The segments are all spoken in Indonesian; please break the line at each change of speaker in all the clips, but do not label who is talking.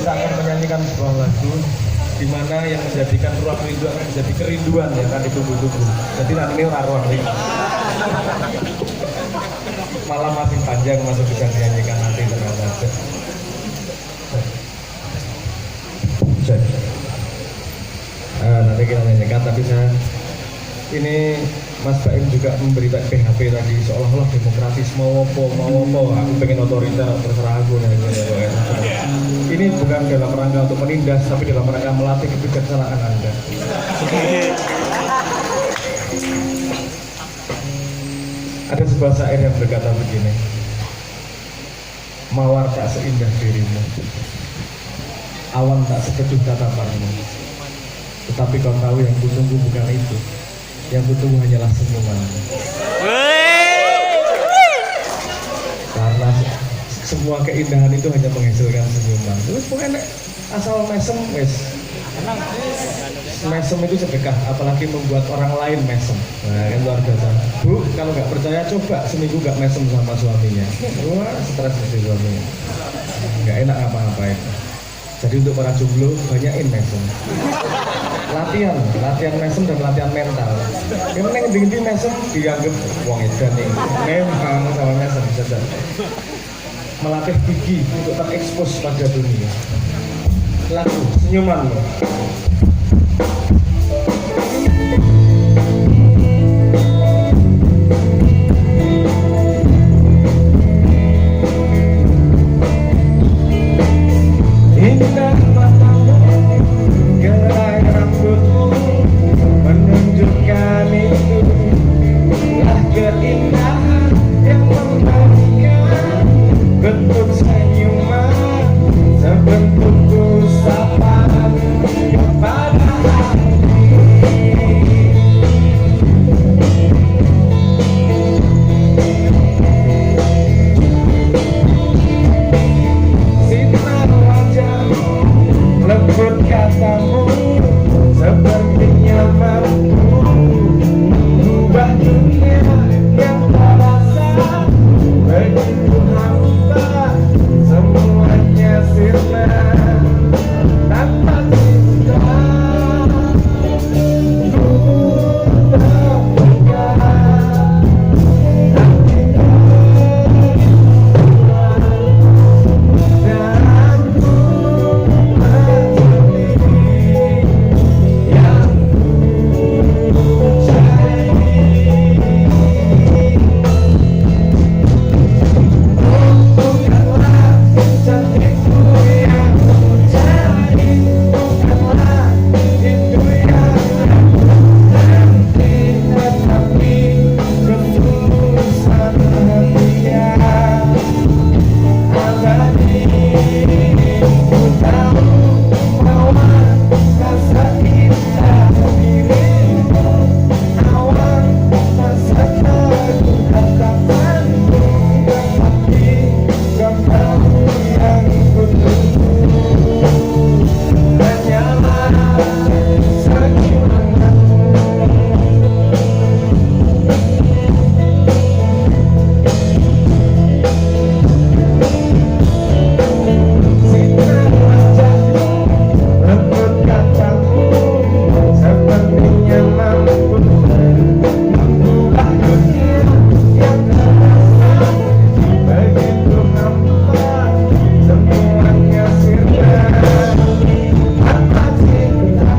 kita akan menyanyikan sebuah lagu di mana yang menjadikan ruang rindu akan menjadi kerinduan ya kan ditunggu-tunggu. Jadi nanti ini ruang rindu. Malam masih panjang masih bisa dinyanyikan nanti ternyata. Nanti kita nyanyikan, tapi saya ini Mas Baim juga memberikan PHP tadi seolah-olah demokratis mau apa aku pengen otoriter terserah aku ini bukan dalam rangka untuk menindas tapi dalam rangka melatih kebijaksanaan Anda. Ada sebuah syair yang berkata begini, mawar tak seindah dirimu, awan tak sekejuh tatapanmu, tetapi kau tahu yang kutunggu bukan itu, yang kutunggu hanyalah senyumanmu. Karena semua keindahan itu hanya menghasilkan senyuman. Terus pokoknya asal mesem wes. Mesem itu sedekah, apalagi membuat orang lain mesem. Nah kan luar biasa. Bu, kalau nggak percaya coba seminggu nggak mesem sama suaminya. Wah stres dari suaminya. Nggak enak apa-apain. Jadi untuk para jomblo banyakin mesem. Latihan mesem dan latihan mental. Yang penting tinggi mesem dianggap wong edan nih. Memang sama mesem saja. Melatih gigi untuk terekspos pada dunia. Lagu senyumanmu. Indah matamu, gerai rambutmu, menunjukkan itu lah keindahan yang memberikan bentuk senyuman, sebentuk usapan kepada hati. Sinar wajahmu, lembut katamu, sepertinya mampu ubah dunia yang terasa begitu hampa, semuanya sirna tanpa cinta. Ku terpegang hati dan ku menjadi yang ku cari. Bukanlah cantikku yang ku cari, bukanlah itu yang aku nanti, tetapi ketulusan hatinya abadi. Ku tahu bahwa rasa indah dirimu, awan rasa kagum katakanmu, tetapi gambarmu yang kutunggu hanyalah senyumanmu. Sinar wajahmu, lembut katamu, sepertinya mampu mengubah dunia yang terasa begitu hampa, semuanya sirna tanpa cinta.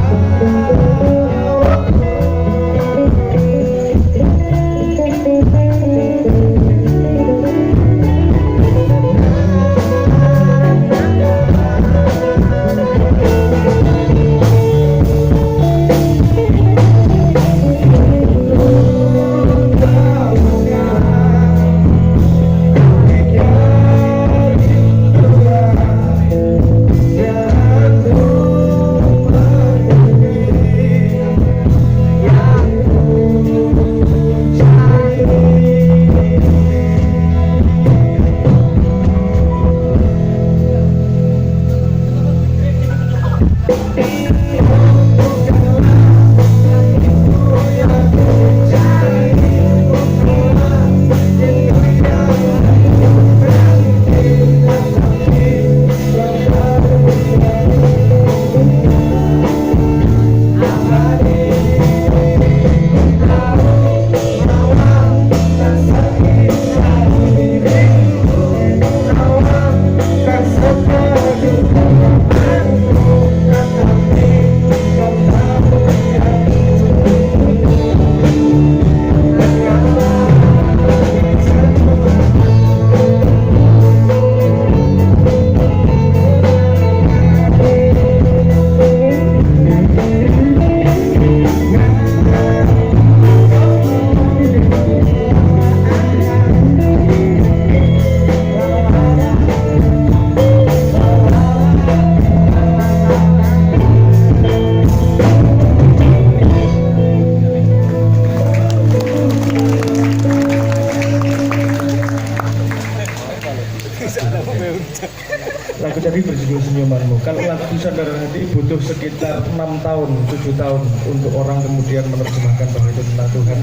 senyumanmu. Kalau lagu Sadar Hati butuh sekitar 6 tahun, 7 tahun untuk orang kemudian menerjemahkan bahwa itu tentang Tuhan.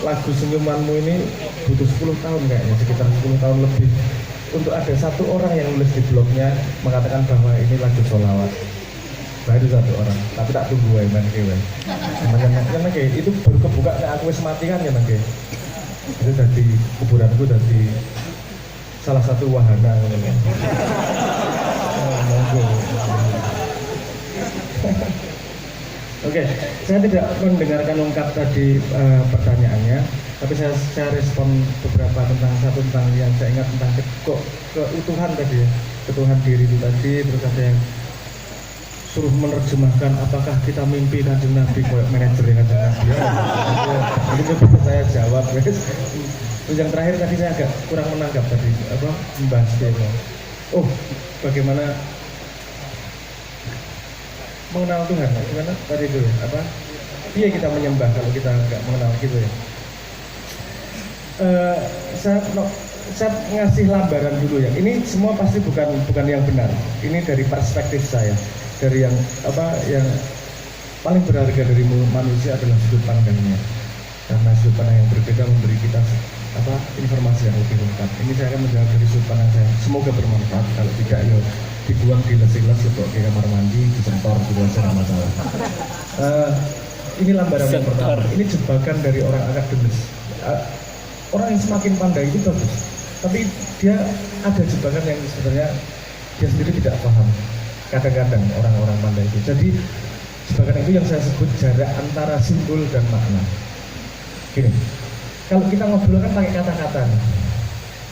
Lagu Senyumanmu ini butuh 10 tahun kayaknya, sekitar 10 tahun lebih untuk ada satu orang yang nulis di blognya mengatakan bahwa ini lagu sholawat. Baru satu orang, tapi tak tunggu ya man kewe. Yang itu baru kebuka nek aku wis mati kan ya man kewe. Itu dari kuburanku dari salah satu wahana kan. Oke, saya tidak mendengarkan lengkap tadi pertanyaannya, tapi saya respon beberapa tentang yang saya ingat tentang keutuhan tadi ya, keutuhan diri itu tadi, terus ada yang suruh menerjemahkan apakah kita mimpi Kanjeng Nabi kayak manajer Kanjeng Nabi ya, itu bisa saya jawab guys. Terus yang terakhir tadi saya agak kurang menangkap tadi apa membahas demo. Oh, bagaimana mengenal Tuhan? Gimana tadi itu apa? Iya kita menyembah kalau kita nggak mengenal gitu ya. Saya ngasih lambaran dulu ya. Ini semua pasti bukan yang benar. Ini dari perspektif saya. Dari yang paling berharga dari manusia adalah sudut pandangnya. Karena sudut pandang yang berbeda memberi kita informasi yang lebih lengkap. Ini saya akan menjawab dari sudut pandang saya. Semoga bermanfaat. Kalau tidak ya dibuang di les-les untuk di kamar mandi, disemprot di luar sana masalah. Ini lambaran yang pertama. Ini jebakan dari orang akademis. Orang yang semakin pandai itu bagus, tapi dia ada jebakan yang sebenarnya dia sendiri tidak paham. Kadang-kadang orang-orang pandai itu. Jadi jebakan itu yang saya sebut jarak antara simbol dan makna. Gini, kalau kita ngobrol kan pakai kata-kata nih.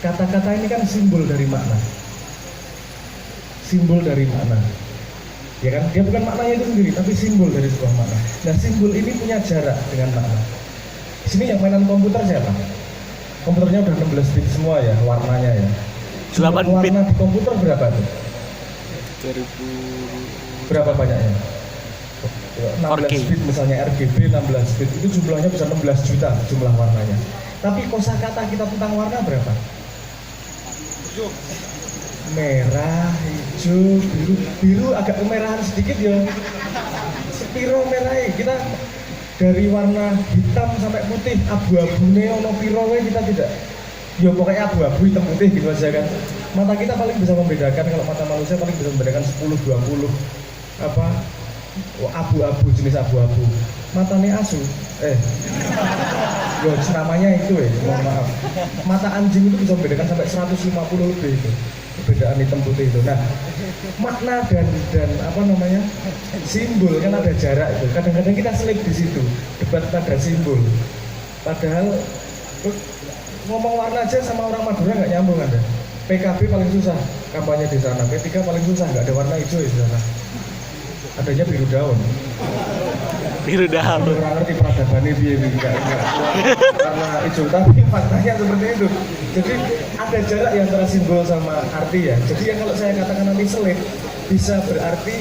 Kata-kata ini kan simbol dari makna. Simbol dari makna. Ya kan, dia bukan maknanya itu sendiri, tapi simbol dari sebuah makna. Nah, simbol ini punya jarak dengan makna. Di sini yang mainan komputer siapa? Komputernya udah 16 bit semua ya, warnanya ya.
8 bit.
Warna di komputer berapa tuh?
2000.
Berapa banyaknya? 16 bit misalnya RGB 16 bit itu jumlahnya bisa 16 juta jumlah warnanya. Tapi kosakata kita tentang warna berapa? Merah, hijau, biru. Biru agak kemerahan sedikit ya. Sepiro merah kita dari warna hitam sampai putih, abu-abu neon piro kita tidak. Ya pokoknya abu-abu hitam putih gitu aja kan. Mata kita paling bisa membedakan, kalau mata manusia paling bisa membedakan 10-20 abu-abu, jenis abu-abu. Matanya asu ya namanya itu mohon maaf. Mata anjing itu bisa membedakan sampai 150 lebih itu perbedaan hitam putih itu. Nah, makna dan simbol kan ada jarak itu. Kadang-kadang kita selip di situ, debat pada simbol. Padahal ngomong warna aja sama orang Madura nggak nyambung Anda. PKB paling susah kampanye di sana, P3 paling susah, nggak ada warna hijau di sana. Adanya biru daun.
Biru daun.
Orang ngerti peradaban ini enggak karena hijau, tapi faktanya seperti itu. Jadi ada jarak yang antara simbol sama arti ya. Jadi yang kalau saya katakan nanti selip bisa berarti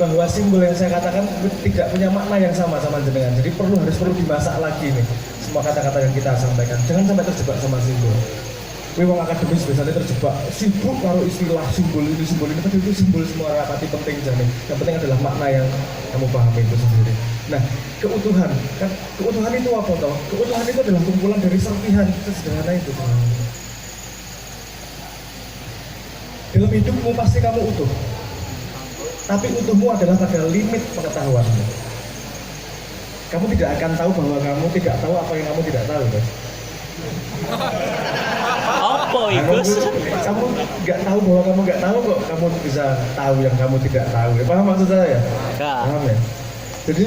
bahwa simbol yang saya katakan tidak punya makna yang sama jenengan. Jadi harus perlu dimasak lagi nih semua kata-kata yang kita sampaikan. Jangan sampai terjebak sama simbol. Wong akademis biasanya terjebak sibuk karo istilah simbol ini, tapi itu simbol semua rapati penting jane. Yang penting adalah makna yang kamu pahami itu sendiri. Nah, keutuhan itu apa toh? Keutuhan itu adalah kumpulan dari serpihan, sesederhana itu. Dalam hidupmu pasti kamu utuh, tapi utuhmu adalah pada limit pengetahuanmu. Kamu tidak akan tahu bahwa kamu tidak tahu apa yang kamu tidak tahu, guys.
Apa itu?
Kamu nggak tahu bahwa kamu nggak tahu kok kamu bisa tahu yang kamu tidak tahu. Paham maksud saya? Paham ya? Jadi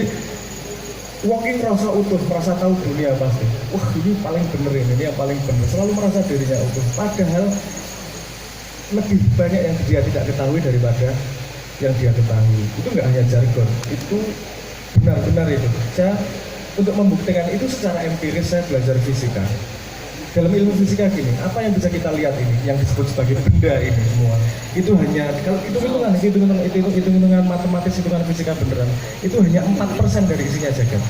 walking merasa utuh, merasa tahu dunia pasti. Wah ini paling bener ini yang paling bener. Selalu merasa dirinya utuh. Padahal lebih banyak yang dia tidak ketahui daripada yang dia ketahui. Itu nggak hanya jargon, itu benar-benar itu. Saya untuk membuktikan itu secara empiris saya belajar fisika. Dalam ilmu fisika gini, apa yang bisa kita lihat ini, yang disebut sebagai benda ini semua, itu hanya, kalau hitung-hitungan matematis, hitungan fisika beneran, itu hanya 4% dari isinya jagat.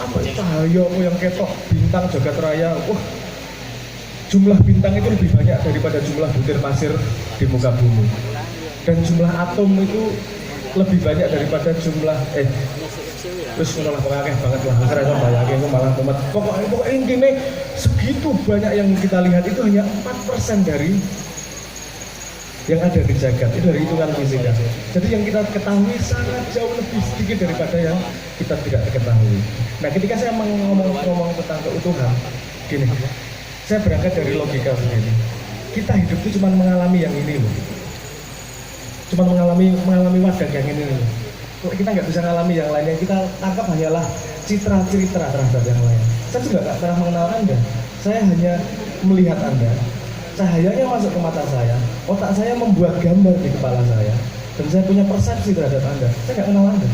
Apa cahaya yang ketok, bintang, jagat raya, wah, jumlah bintang itu lebih banyak daripada jumlah butir pasir di muka bumi. dan jumlah atom itu lebih banyak daripada jumlah terus malah pokoknya banget lah karena bayangin itu malah umat pokoknya intinya segitu banyak yang kita lihat itu hanya 4% dari yang ada di jagat itu dari hitungan fisika. Jadi yang kita ketahui sangat jauh lebih sedikit daripada yang kita tidak ketahui. Nah ketika saya ngomong tentang keutuhan gini, saya berangkat dari logika begini, kita hidup itu cuma mengalami yang ini loh, cuma mengalami wadah yang ini loh. Kita nggak bisa mengalami yang lain, yang kita tangkap hanyalah citra-citra terhadap yang lain. Saya juga nggak pernah mengenal Anda, saya hanya melihat Anda, cahayanya masuk ke mata saya, otak saya membuat gambar di kepala saya, dan saya punya persepsi terhadap Anda. Saya nggak kenal Anda,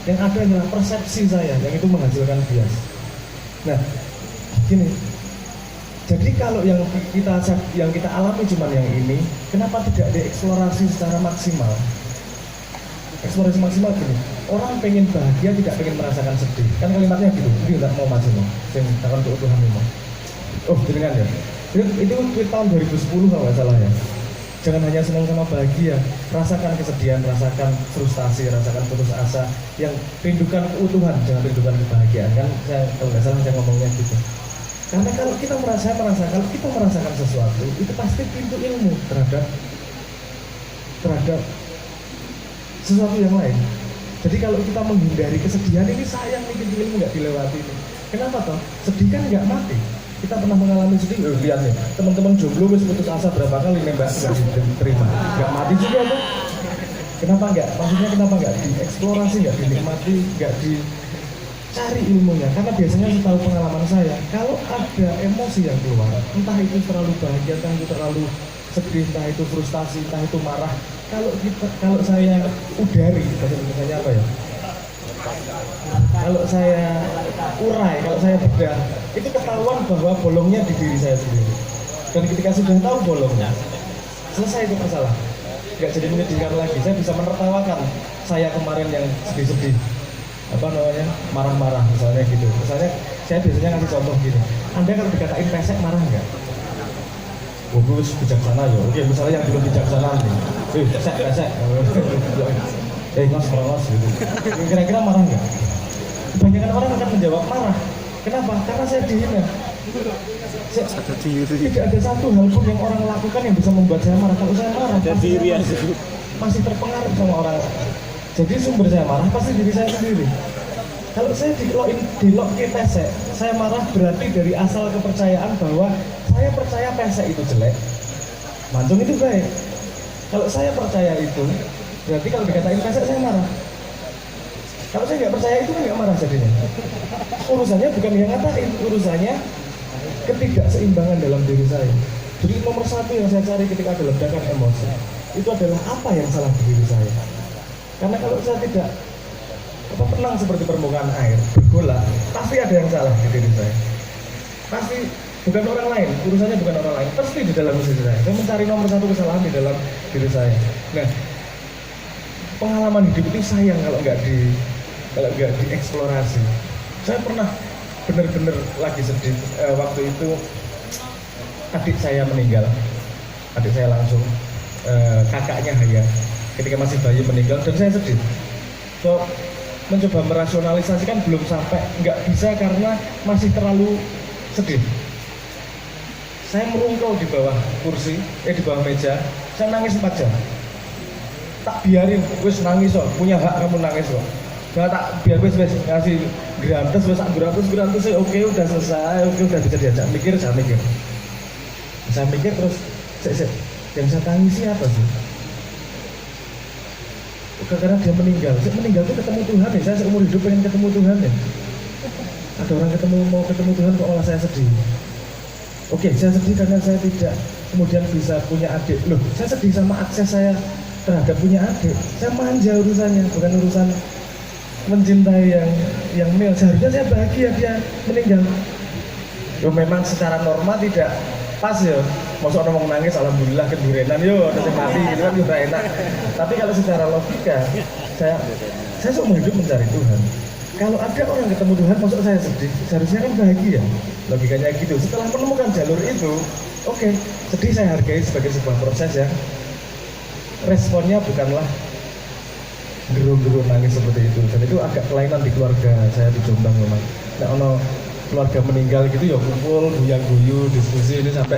yang ada adalah persepsi saya, yang itu menghasilkan bias. Nah, gini, jadi kalau yang kita alami cuma yang ini, kenapa tidak dieksplorasi secara maksimal? Eksplorasi maksimal gini, orang pengen bahagia tidak pengen merasakan sedih, kan kalimatnya gitu, jadi nggak mau maksimal, yang takkan keutuhan memang. Oh, jenengan ya. Itu tweet tahun 2010 kalau nggak salah ya. Jangan hanya senang sama bahagia, rasakan kesedihan, rasakan frustasi, rasakan putus asa. Yang rindukan keutuhan, jangan rindukan kebahagiaan. Kan saya kalau nggak salah saya ngomongnya gitu. Karena kalau kita merasakan sesuatu, itu pasti pintu ilmu terhadap sesuatu yang lain. Jadi kalau kita menghindari kesedihan ini sayang nih, pintu ilmu nggak dilewati ini. Kenapa toh? Sedih kan nggak mati. Kita pernah mengalami sedih, lihat nih, teman-teman jomblo wis putus asa berapa kali nembak nggak diterima, nggak mati juga tuh. Kenapa nggak? Maksudnya kenapa nggak dieksplorasi, nggak dinikmati, nggak dicari ilmunya? Karena biasanya setahu pengalaman saya, kalau ada emosi yang keluar, entah itu terlalu bahagia, entah itu terlalu sedih, entah itu frustasi, entah itu marah. Kalau saya udari, bahasa Indonesia apa ya? Kalau saya urai, kalau saya bedah, itu ketahuan bahwa bolongnya di diri saya sendiri. Dan ketika sudah tahu bolongnya, selesai itu masalah. Nggak jadi menyedihkan lagi. Saya bisa menertawakan saya kemarin yang sedih-sedih, marah-marah misalnya gitu. Misalnya saya biasanya ngasih contoh gini, Anda kalau dikatain pesek marah nggak? Gue bijaksana ya. Oke, misalnya yang belum bijaksana nih, pesek. Ngos gitu. Kira-kira marah nggak? Kebanyakan orang akan menjawab marah. Kenapa? Karena saya dihina. Tidak ada satu hal pun yang orang lakukan yang bisa membuat saya marah. Kalau saya marah, masih terpengaruh sama orang. Jadi sumber saya marah pasti diri saya sendiri. Kalau saya dilok ke pesek, saya marah berarti dari asal kepercayaan bahwa saya percaya pesek itu jelek, mancung itu baik. Kalau saya percaya itu, berarti kalau dikatain pesek saya marah. Kalau saya nggak percaya itu kan nggak marah jadinya. Urusannya bukan yang ngatain, urusannya ketidakseimbangan dalam diri saya. Jadi nomor satu yang saya cari ketika ada ledakan emosi, itu adalah apa yang salah di diri saya. Karena kalau saya tidak tenang seperti permukaan air, bergolak, pasti ada yang salah di diri saya. Pasti bukan orang lain, urusannya bukan orang lain, pasti di dalam diri saya. Saya mencari nomor satu kesalahan di dalam diri saya. Nah, pengalaman hidup itu sayang kalau nggak dieksplorasi. Saya pernah benar-benar lagi sedih. Waktu itu adik saya meninggal, adik saya langsung, kakaknya Haya, ketika masih bayi meninggal, dan saya sedih. So, mencoba merasionalisasikan belum sampai, nggak bisa karena masih terlalu sedih. Saya merungkau di bawah kursi, di bawah meja, saya nangis 4 jam. Tak biarin, wes nangis kok, punya hak kamu nangis kok. Nggak tak biar wes ngasih grantes, wes grantes, oke udah selesai, oke udah bisa diajak mikir, saya mikir. Saya mikir terus, yang saya tangisi apa sih? Karena dia meninggal tuh ketemu Tuhan ya, saya seumur hidup pengen ketemu Tuhan ya. Ada orang mau ketemu Tuhan kok malah saya sedih. Oke, saya sedih karena saya tidak kemudian bisa punya adik. Loh, saya sedih sama akses saya terhadap punya adik. Saya manja urusannya, bukan urusan mencintai yang mil. Seharusnya saya bahagia dia meninggal. Yo memang secara normal tidak pas ya. Masuk orang mau nangis, alhamdulillah kedurenan, yo ada yang mati gitu kan juga enak. Tapi kalau secara logika, saya seumur hidup mencari Tuhan. Kalau ada orang ketemu Tuhan, maksud saya sedih, seharusnya kan bahagia. Logikanya gitu. Setelah menemukan jalur itu, oke, sedih saya hargai sebagai sebuah proses yang responnya bukanlah gerung-gerung nangis seperti itu, dan itu agak kelainan di keluarga saya di Jombang memang. Nah, ono keluarga meninggal gitu ya kumpul guyang-guyu diskusi ini sampai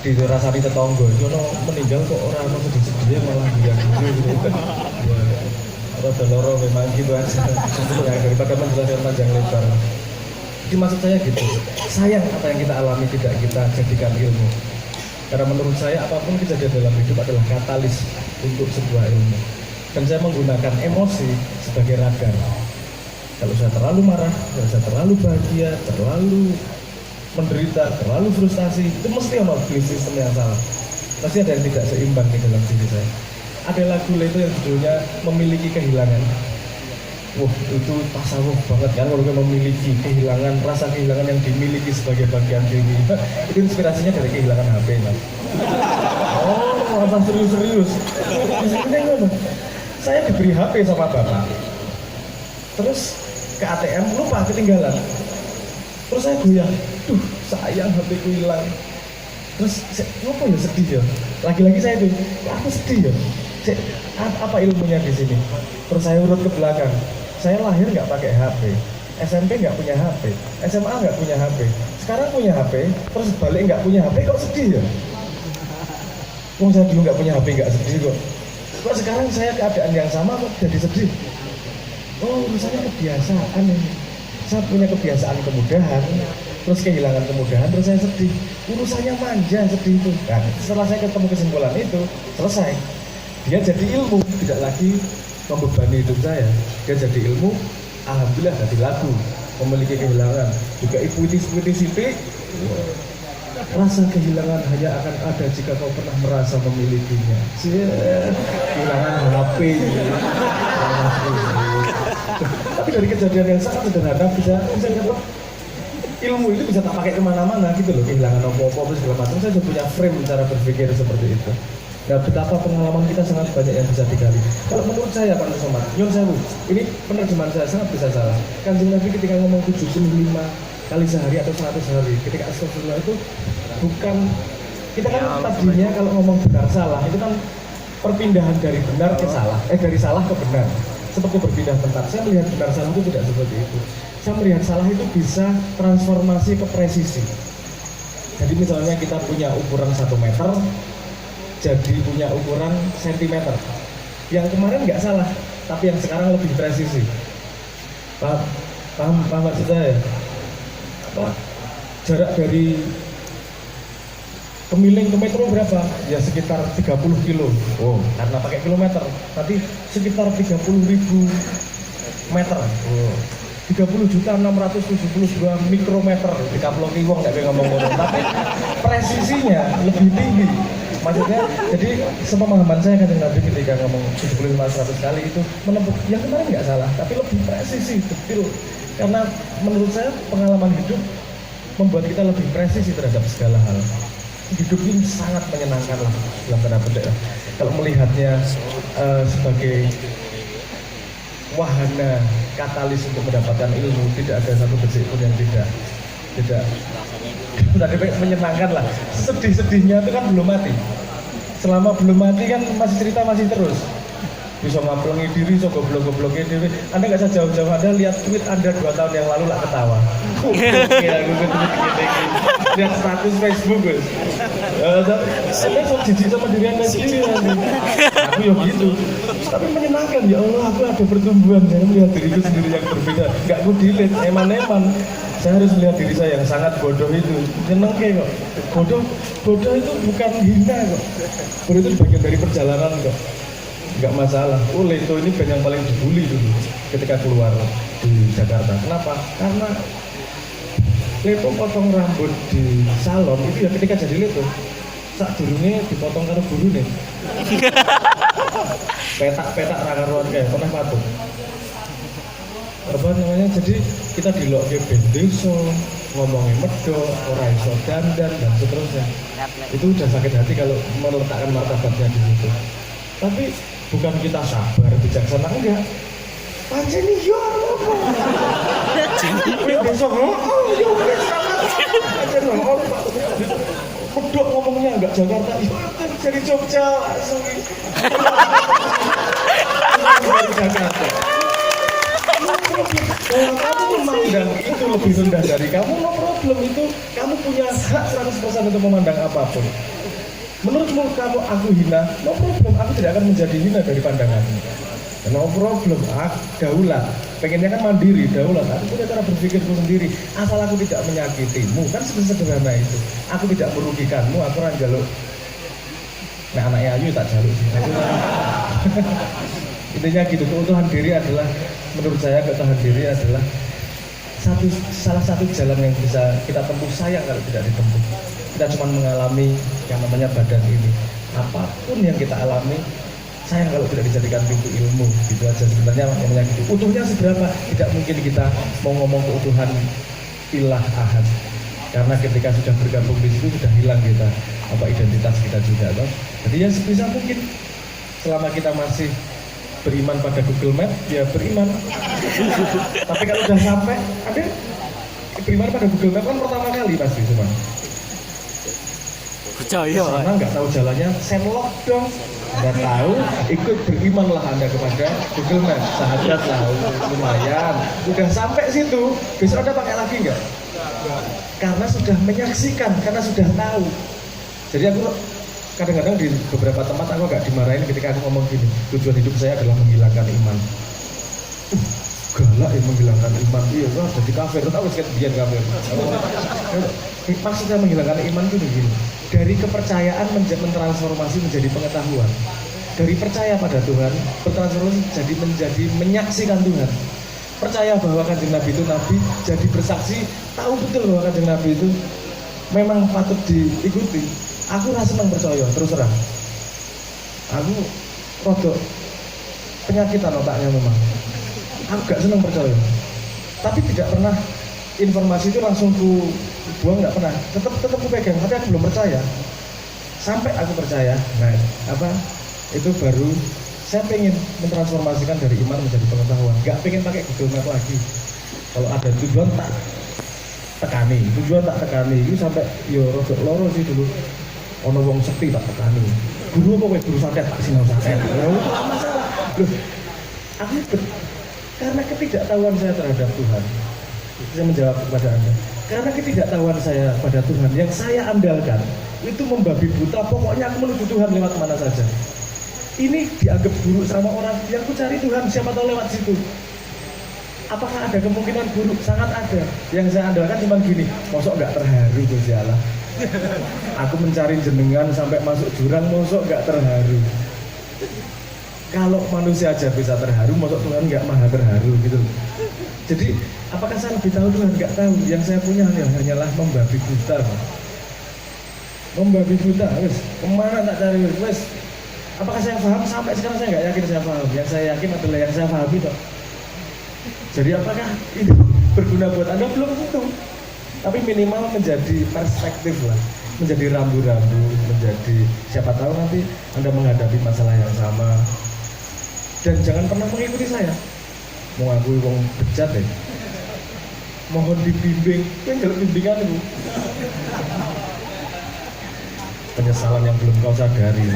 dirasani tetangga. Ono meninggal kok orang ono sedih-sedih malah guyang-guyu gitu. Ya, rada loro memang gitu aja. Ya, daripada menjelaskan panjang lebar. Jadi maksud saya gitu, sayang apa yang kita alami tidak kita jadikan ilmu. Karena menurut saya apapun kejadian dalam hidup adalah katalis untuk sebuah ilmu. Dan saya menggunakan emosi sebagai radar. Kalau saya terlalu marah, kalau saya terlalu bahagia, terlalu menderita, terlalu frustasi, itu mesti ada belief system yang salah. Pasti ada yang tidak seimbang di dalam diri saya. Ada lagu itu yang judulnya Memiliki Kehilangan. Wah, itu tasawuf banget kan, kalau memiliki kehilangan, rasa kehilangan yang dimiliki sebagai bagian diri. Itu inspirasinya dari kehilangan HP, Mas. Oh, apa serius-serius? Saya diberi HP sama bapak, terus ke ATM lupa ketinggalan, terus saya goyang, duh sayang HP ku hilang. Terus apa ya, sedih ya, lagi-lagi saya tuh aku sedih ya. Apa ilmunya di sini? Terus saya urut ke belakang, saya lahir nggak pakai HP, SMP nggak punya HP, SMA nggak punya HP, sekarang punya HP, terus balik nggak punya HP, kok sedih ya? Wong saya dulu nggak punya HP nggak sedih kok. Kok sekarang saya keadaan yang sama kok jadi sedih? Oh, urusannya kebiasaan ini. Saya punya kebiasaan kemudahan, terus kehilangan kemudahan, terus saya sedih. Urusannya manja sedih itu. Nah, setelah saya ketemu kesimpulan itu, selesai. Dia jadi ilmu, tidak lagi membebani hidup saya. Dia jadi ilmu, alhamdulillah jadi lagu. Memiliki kehilangan. Juga puitis-puitis itu. Rasa kehilangan hanya akan ada jika kau pernah merasa memilikinya. Kehilangan HP. Tapi dari kejadian yang sangat sederhana bisa dapat ilmu itu bisa tak pakai kemana-mana gitu loh. Kehilangan apa-apa segala macam. Saya sudah punya frame cara berpikir seperti itu. Nah, betapa pengalaman kita sangat banyak yang bisa digali. Kalau menurut saya Pak Nusoma, Nyon Sewu, ini penerjemahan saya sangat bisa salah. Kanjeng Nabi ketika ngomong 75 kali sehari atau 100 hari, ketika astagfirullah itu bukan, kita kan tadinya kalau ngomong benar salah itu kan perpindahan dari benar ke salah, dari salah ke benar, seperti berpindah tempat. Saya melihat benar salah itu tidak seperti itu. Saya melihat salah itu bisa transformasi ke presisi. Jadi misalnya kita punya ukuran 1 meter, jadi punya ukuran sentimeter. Yang kemarin nggak salah, tapi yang sekarang lebih presisi. Paham maksud saya? Jarak dari Kemiling ke metro berapa? Ya sekitar 30 kilo. Oh, karena pakai kilometer. Nanti sekitar 30.000 meter. Oh. 30.672 mikrometer. Dikaploki wong nggak bisa ngomong-ngomong. Tapi presisinya lebih tinggi. Maksudnya, jadi sepemahaman saya Kanjeng Nabi ketika ngomong 75-100 kali itu menempuh yang kemarin nggak salah, tapi lebih presisi, detail. Karena menurut saya pengalaman hidup membuat kita lebih presisi terhadap segala hal. Hidup ini sangat menyenangkan lah dalam tanda petik. Kalau melihatnya sebagai wahana katalis untuk mendapatkan ilmu, tidak ada satu detik pun yang tidak menyenangkan lah. Sedih-sedihnya itu kan belum mati. Selama belum mati kan masih cerita masih terus. Bisa ngaplengi diri, so goblok-gobloknya diri. Anda nggak usah jauh-jauh, Anda lihat tweet Anda 2 tahun yang lalu lah ketawa. Ya, lihat status Facebook guys. Saya sok jijik sama diri Anda sendiri nanti. Aku ya gitu. Tapi menyenangkan, ya Allah, aku ada pertumbuhan. Saya melihat diriku sendiri yang berbeda. Nggak aku delete, eman-eman. Saya harus melihat diri saya yang sangat bodoh itu. Nyenengke kok. Bodoh itu bukan hina kok. Bodoh itu bagian dari perjalanan kok. Nggak masalah. Oh, Leto ini band yang paling dibully dulu ketika keluar di Jakarta. Kenapa? Karena Leto potong rambut di salon itu ya ketika jadi Leto. Sak durungnya dipotong karo guru nih. Petak-petak rakaruan kayak pernah patung. Apa namanya? Jadi kita dilok ke band desa, ngomongin medok, ora iso dandan dan seterusnya. Itu udah sakit hati kalau meletakkan martabatnya di situ. Tapi bukan kita sabar, bijaksana, enggak. Pancen yo apa? Besok yo wis sangat Jadi orang Pak Medok ngomongnya enggak Jakarta, jadi Jogja langsung. Jakarta. Kalau kamu memandang itu lebih rendah dari kamu, no problem itu. Kamu punya hak 100% untuk memandang apapun. Menurutmu kamu aku hina, no problem. Aku tidak akan menjadi hina dari pandanganmu. No problem, aku daulat. Pengennya kan mandiri, daulat. Aku punya cara berpikirku sendiri. Asal aku tidak menyakitimu, kan sederhana itu. Aku tidak merugikanmu, aku orang jaluk. Nah anaknya Ayu tak jaluk sih. Intinya gitu, keutuhan diri adalah, menurut saya keutuhan diri adalah salah satu jalan yang bisa kita tempuh. Sayang kalau tidak ditempuh. Kita cuma mengalami yang namanya badan ini. Apapun yang kita alami, sayang kalau tidak dijadikan pintu ilmu. Gitu aja sebenarnya namanya gitu. Utuhnya seberapa? Tidak mungkin kita mau ngomong keutuhan ilah ahad. Karena ketika sudah bergabung di situ sudah hilang kita identitas kita juga, toh. Jadi ya sebisa mungkin selama kita masih beriman pada Google Map, ya beriman. Tapi kalau udah sampai, ada beriman pada Google Map kan pertama kali pasti cuma.
Percaya
Karena nggak tahu jalannya, sendlock dong. Nggak tahu, ikut berimanlah Anda kepada Google Map. Sahabat lah, lumayan. Udah sampai situ, besok Anda pakai lagi nggak? Karena sudah menyaksikan, karena sudah tahu. Jadi aku kadang-kadang di beberapa tempat aku agak dimarahin ketika aku ngomong gini, tujuan hidup saya adalah menghilangkan iman. Galak ya menghilangkan iman. Iya, wah jadi kafir. Tahu sih biar kafir. Maksudnya menghilangkan iman itu begini. Dari kepercayaan mentransformasi menjadi pengetahuan. Dari percaya pada Tuhan, bertransformasi menjadi menyaksikan Tuhan. Percaya bahwa kanjeng Nabi itu Nabi, jadi bersaksi, tahu betul bahwa kanjeng Nabi itu memang patut diikuti. Aku rasa senang percaya, terus terang. Aku rodok penyakitan otaknya memang. Aku gak senang percaya. Tapi tidak pernah informasi itu langsung ku buang, nggak pernah. Tetap ku pegang, tapi aku belum percaya. Sampai aku percaya, nah itu baru saya pengen mentransformasikan dari iman menjadi pengetahuan. Gak pengen pakai Google Map lagi. Kalau ada tujuan tak tekani, itu sampai yo rodok loro sih dulu. Ono wong sepi tak tekani. Guru apa kowe guru santet tak sinau santet. Ya masalah. Loh, aku karena ketidaktahuan saya terhadap Tuhan. Saya menjawab kepada Anda. Karena ketidaktahuan saya pada Tuhan yang saya andalkan itu membabi buta. Pokoknya aku menuju Tuhan lewat mana saja. Ini dianggap buruk sama orang yang ku cari Tuhan, siapa tahu lewat situ. Apakah ada kemungkinan buruk? Sangat ada. Yang saya andalkan cuma gini, mosok nggak terharu Gusti Allah. Aku mencari jenengan sampai masuk jurang, mosok nggak terharu. Kalau manusia aja bisa terharu, mosok Tuhan nggak maha terharu gitu. Jadi apakah saya lebih tahu Tuhan? Nggak tahu. Yang saya punya hanyalah membabi buta. Membabi buta, wes kemana tak cari wes. Apakah saya paham? Sampai sekarang saya nggak yakin saya paham. Yang saya yakin adalah yang saya pahami toh. Jadi apakah itu berguna buat Anda? Belum tentu. Tapi minimal menjadi perspektif lah. Menjadi rambu-rambu, menjadi siapa tahu nanti Anda menghadapi masalah yang sama. Dan jangan pernah mengikuti saya. Mau aku wong bejat deh. Mohon dibimbing. Kan kalau bimbingan itu. Penyesalan yang belum kau sadari.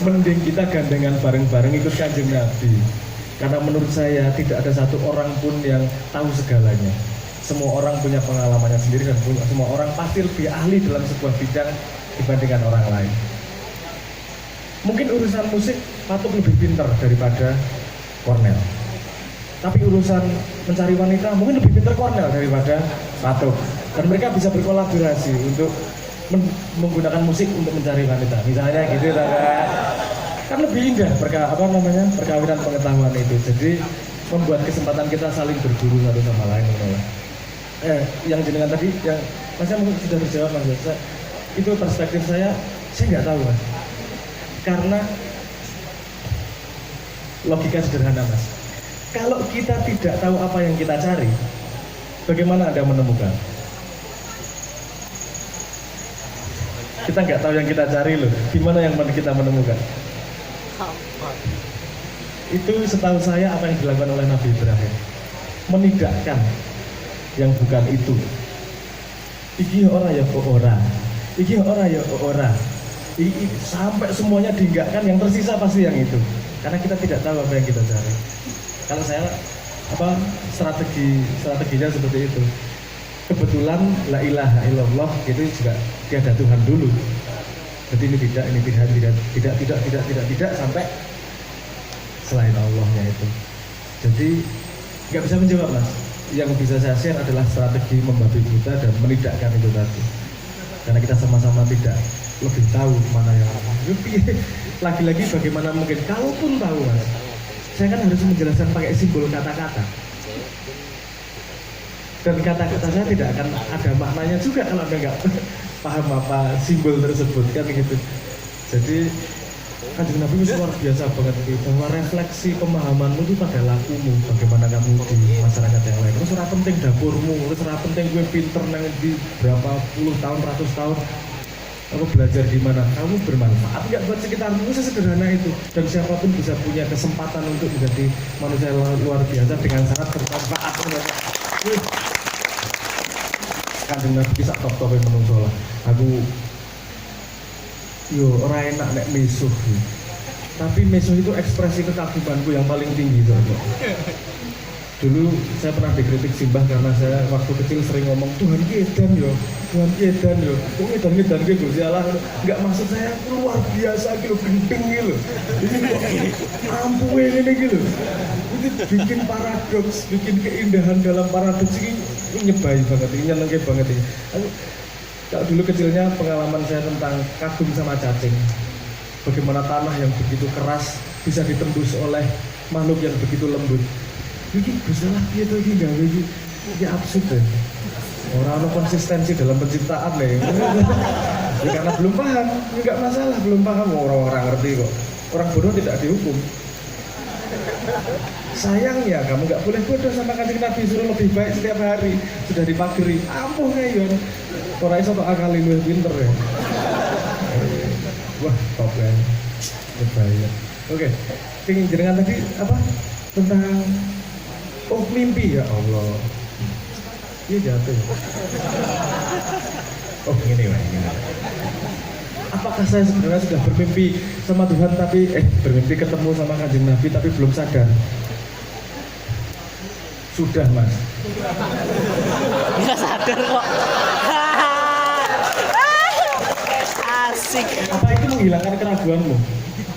Mending kita gandengan bareng-bareng ikut kanjeng Nabi. Karena menurut saya tidak ada satu orang pun yang tahu segalanya. Semua orang punya pengalamannya sendiri dan semua orang pasti lebih ahli dalam sebuah bidang dibandingkan orang lain. Mungkin urusan musik patut lebih pintar daripada Cornell. Tapi urusan mencari wanita mungkin lebih pintar Cornell daripada Patuk. Dan mereka bisa berkolaborasi untuk menggunakan musik untuk mencari wanita. Misalnya gitu kan lebih indah perkawinan pengetahuan itu. Jadi membuat kesempatan kita saling berguru satu sama lain. Yang jenengan tadi yang Masnya mungkin sudah terjawab Mas. Itu perspektif saya nggak tahu Mas. Karena logika sederhana Mas. Kalau kita tidak tahu apa yang kita cari, bagaimana Anda menemukan? Kita nggak tahu yang kita cari loh. Gimana yang kita menemukan? Itu setahu saya apa yang dilakukan oleh Nabi Ibrahim. Menidakkan yang bukan itu. Iki ora ya kok ora. Iki ora ya kok ora. Sampai semuanya dienggakkan, yang tersisa pasti yang itu. Karena kita tidak tahu apa yang kita cari. Kalau saya strateginya seperti itu. Kebetulan la ilaha illallah itu juga tiada Tuhan dulu. Jadi ini tidak sampai selain Allahnya itu. Jadi nggak bisa menjawab mas. Yang bisa saya share adalah strategi membabi buta dan menidakkan itu tadi. Karena kita sama-sama tidak lebih tahu mana yang lagi-lagi bagaimana mungkin kalaupun tahu mas, saya kan harus menjelaskan pakai simbol kata-kata dan kata-kata saya tidak akan ada maknanya juga kalau anda nggak paham apa simbol tersebut kan gitu. Jadi Kanjeng Nabi itu luar biasa banget bahwa refleksi pemahamanmu itu pada lakumu, bagaimana kamu di masyarakat yang lain. Terus ora penting dapurmu, terus ora penting gue pinter nang di berapa puluh tahun, ratus tahun aku belajar di mana, kamu bermanfaat nggak buat sekitarmu, sesederhana itu. Dan siapapun bisa punya kesempatan untuk menjadi manusia luar biasa dengan sangat bermanfaat. Kanjeng Nabi bisa top-topin menungso lah. Aku yo ora enak nek mesuh. Tapi mesuh itu ekspresi kekagumanku yang paling tinggi itu. Dulu saya pernah dikritik Simbah karena saya waktu kecil sering ngomong Tuhan ki edan yo, Tuhan ki edan yo. Kok edan ki Gusti Allah. Enggak, maksud saya luar biasa ki lho, gendeng ki lho. Ini ampuhe ngene ki lho. Itu bikin paradoks, bikin keindahan dalam paradoks ini nyebai banget, ini nyenengke banget ini. Kalau dulu kecilnya pengalaman saya tentang kagum sama cacing. Bagaimana tanah yang begitu keras bisa ditembus oleh makhluk yang begitu lembut. Ini bersalah dia tuh ini gawe ini absurd deh. Orang ada konsistensi dalam penciptaan deh. Ya, karena belum paham, enggak masalah belum paham. Orang-orang ngerti kok. Orang bodoh tidak dihukum. Sayangnya kamu nggak boleh bodoh sama Kanjeng Nabi, suruh lebih baik setiap hari. Sudah dipageri, ampuh ngayon. Orang iso tok akali luwih pinter ya. Wah, top ya. Berbahaya. Oke, pingin jenengan tadi apa? Tentang mimpi ya Allah. Iya jatuh. Oh ini Pak, ini. Apakah saya sebenarnya sudah bermimpi sama Tuhan tapi bermimpi ketemu sama Kanjeng Nabi tapi belum sadar? Sudah mas.
Nggak sadar kok. Asik.
Apa itu menghilangkan keraguanmu?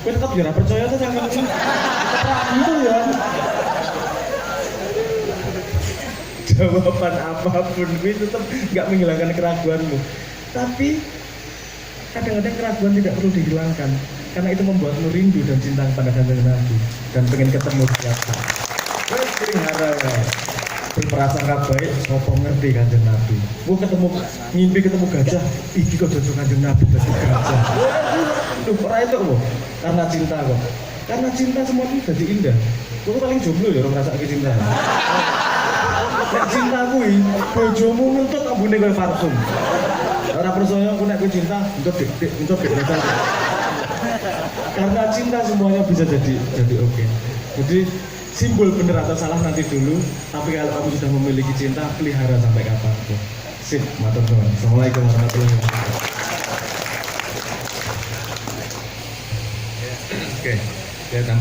Gue tetap jangan percaya tuh sama itu ya. Jawaban apapun gue tetap nggak menghilangkan keraguanmu. Tapi kadang-kadang keraguan tidak perlu dihilangkan karena itu membuatmu rindu dan cinta kepada Kanjeng Nabi dan pengen ketemu siapa. Pelihara berprasangka baik, sopo ngerti Kanjeng Nabi. Gue ngimpi ketemu gajah, iki kok jodoh Kanjeng Nabi dari gajah. Duh, orang itu kok, karena cinta kok. Karena cinta semua itu jadi indah. Gue paling jomblo ya, orang merasa cinta. Nek cinta kuwi, bojomu nuntut ambune koyo parfum. Ora percaya aku nek kowe cinta, untuk dik. Karena cinta semuanya bisa jadi oke. Jadi simbol bener atau salah nanti dulu, tapi kalau kamu sudah memiliki cinta, pelihara sampai kapanpun. Sip, matur nuwun. Assalamualaikum warahmatullahi wabarakatuh. Oke, ya tambah.